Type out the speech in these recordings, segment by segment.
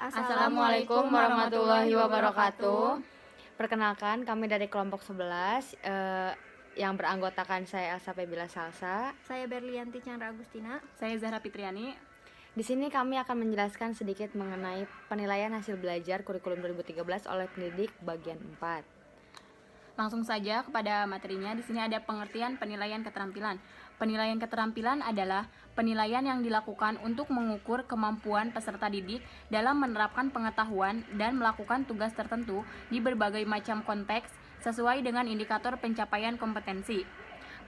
Assalamualaikum warahmatullahi wabarakatuh. Perkenalkan, kami dari kelompok 11 yang beranggotakan saya Elsa Febila Salsa. Saya Berlianti Chandra Agustina. Saya Zahra Fitriani. Di sini kami akan menjelaskan sedikit mengenai penilaian hasil belajar kurikulum 2013 oleh pendidik bagian 4. Langsung saja kepada materinya. Di sini ada pengertian penilaian keterampilan. Penilaian keterampilan adalah penilaian yang dilakukan untuk mengukur kemampuan peserta didik dalam menerapkan pengetahuan dan melakukan tugas tertentu di berbagai macam konteks sesuai dengan indikator pencapaian kompetensi.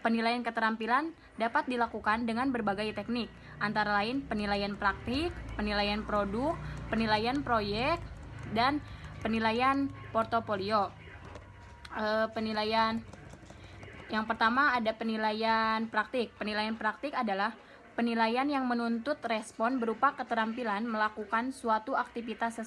Penilaian keterampilan dapat dilakukan dengan berbagai teknik, antara lain penilaian praktik, penilaian produk, penilaian proyek, dan penilaian portofolio. Penilaian yang pertama ada penilaian praktik. Penilaian praktik adalah penilaian yang menuntut respon berupa keterampilan melakukan suatu aktivitas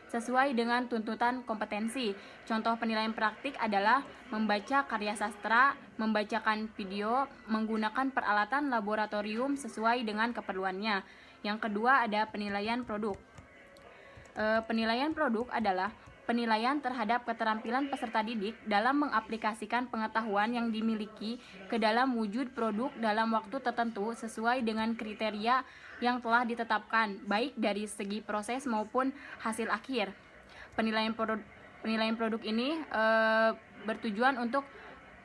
sesuai dengan tuntutan kompetensi. Contoh penilaian praktik adalah membaca karya sastra, membacakan video, menggunakan peralatan laboratorium sesuai dengan keperluannya. Yang kedua ada penilaian produk. Penilaian produk adalah penilaian terhadap keterampilan peserta didik dalam mengaplikasikan pengetahuan yang dimiliki ke dalam wujud produk dalam waktu tertentu sesuai dengan kriteria yang telah ditetapkan, baik dari segi proses maupun hasil akhir. Penilaian produk ini bertujuan untuk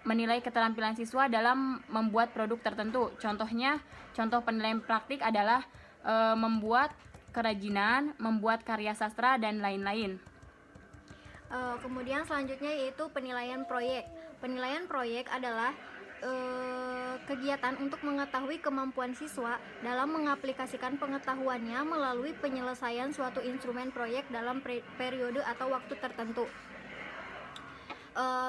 menilai keterampilan siswa dalam membuat produk tertentu. Contoh penilaian praktik adalah membuat kerajinan, membuat karya sastra, dan lain-lain. Kemudian selanjutnya yaitu penilaian proyek. Penilaian proyek adalah kegiatan untuk mengetahui kemampuan siswa dalam mengaplikasikan pengetahuannya melalui penyelesaian suatu instrumen proyek dalam periode atau waktu tertentu.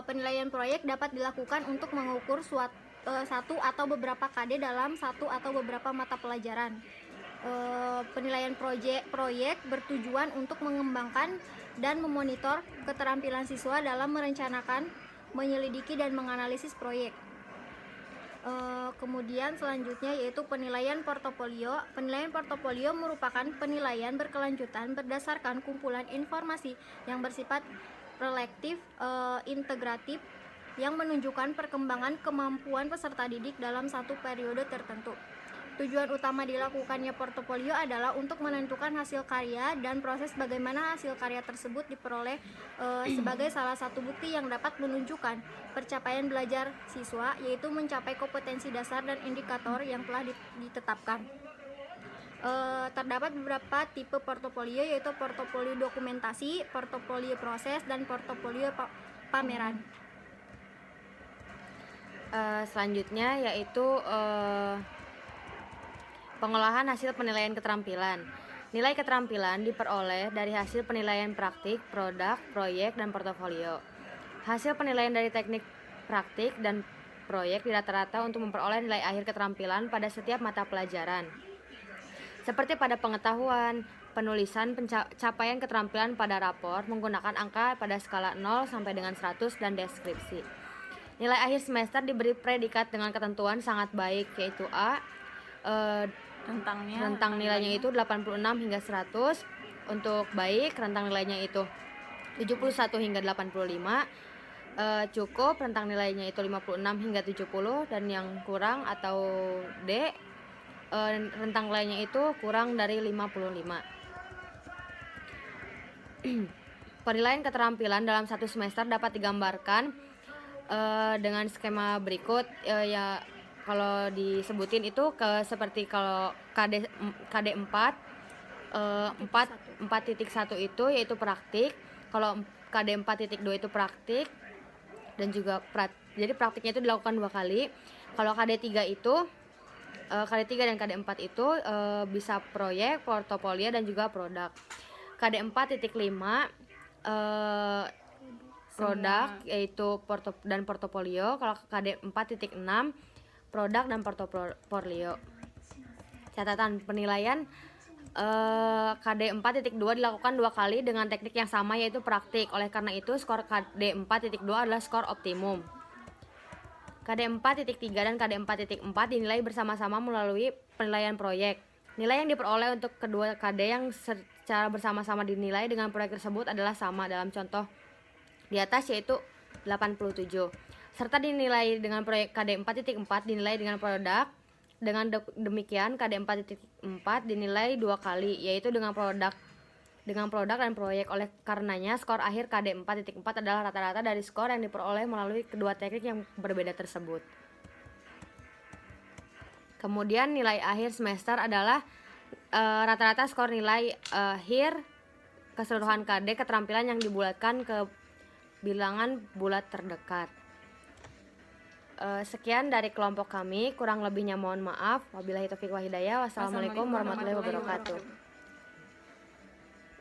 Penilaian proyek dapat dilakukan untuk mengukur satu atau beberapa KD dalam satu atau beberapa mata pelajaran. Penilaian proyek bertujuan untuk mengembangkan dan memonitor keterampilan siswa dalam merencanakan, menyelidiki, dan menganalisis proyek. Kemudian selanjutnya yaitu penilaian portofolio. Penilaian portofolio merupakan penilaian berkelanjutan berdasarkan kumpulan informasi yang bersifat reflektif, integratif, yang menunjukkan perkembangan kemampuan peserta didik dalam satu periode tertentu. Tujuan utama dilakukannya portofolio adalah untuk menentukan hasil karya dan proses bagaimana hasil karya tersebut diperoleh sebagai salah satu bukti yang dapat menunjukkan pencapaian belajar siswa, yaitu mencapai kompetensi dasar dan indikator yang telah ditetapkan. Terdapat beberapa tipe portofolio, yaitu portofolio dokumentasi, portofolio proses, dan portofolio pameran. Selanjutnya yaitu pengolahan hasil penilaian keterampilan. Nilai keterampilan diperoleh dari hasil penilaian praktik, produk, proyek, dan portofolio. Hasil penilaian dari teknik praktik dan proyek dirata-rata untuk memperoleh nilai akhir keterampilan pada setiap mata pelajaran. Seperti pada pengetahuan, penulisan capaian keterampilan pada rapor menggunakan angka pada skala 0 sampai dengan 100 dan deskripsi. Nilai akhir semester diberi predikat dengan ketentuan sangat baik, yaitu A. Rentang nilainya itu 86 hingga 100. Untuk baik, rentang nilainya itu 71 hingga 85. Cukup, rentang nilainya itu 56 hingga 70. Dan yang kurang atau D, rentang nilainya itu kurang dari 55. Penilaian keterampilan dalam satu semester dapat digambarkan dengan skema berikut. Kalau disebutin itu seperti kalau KD 4 4.1 itu yaitu praktik. Kalau KD 4.2 itu praktik dan juga jadi praktiknya itu dilakukan 2 kali. Kalau KD 3 itu KD 3 dan KD 4 itu bisa proyek, portofolio, dan juga produk. KD 4.5 produk yaitu portofolio. Kalau KD 4.6 produk dan portofolio. Catatan penilaian KD 4.2 dilakukan 2 kali dengan teknik yang sama, yaitu praktik. Oleh karena itu skor KD 4.2 adalah skor optimum. KD 4.3 dan KD 4.4 dinilai bersama-sama melalui penilaian proyek. Nilai yang diperoleh untuk kedua KD yang secara bersama-sama dinilai dengan proyek tersebut adalah sama dalam contoh di atas, yaitu 87. Serta dinilai dengan proyek KD 4.4 dinilai dengan produk. Dengan demikian KD 4.4 dinilai 2 kali, yaitu dengan produk dan proyek. Oleh karenanya skor akhir KD 4.4 adalah rata-rata dari skor yang diperoleh melalui kedua teknik yang berbeda tersebut. Kemudian nilai akhir semester adalah rata-rata skor nilai akhir keseluruhan KD keterampilan yang dibulatkan ke bilangan bulat terdekat. Sekian dari kelompok kami, kurang lebihnya mohon maaf. Wabillahi taufiq wal hidayah. Wassalamualaikum warahmatullahi wabarakatuh.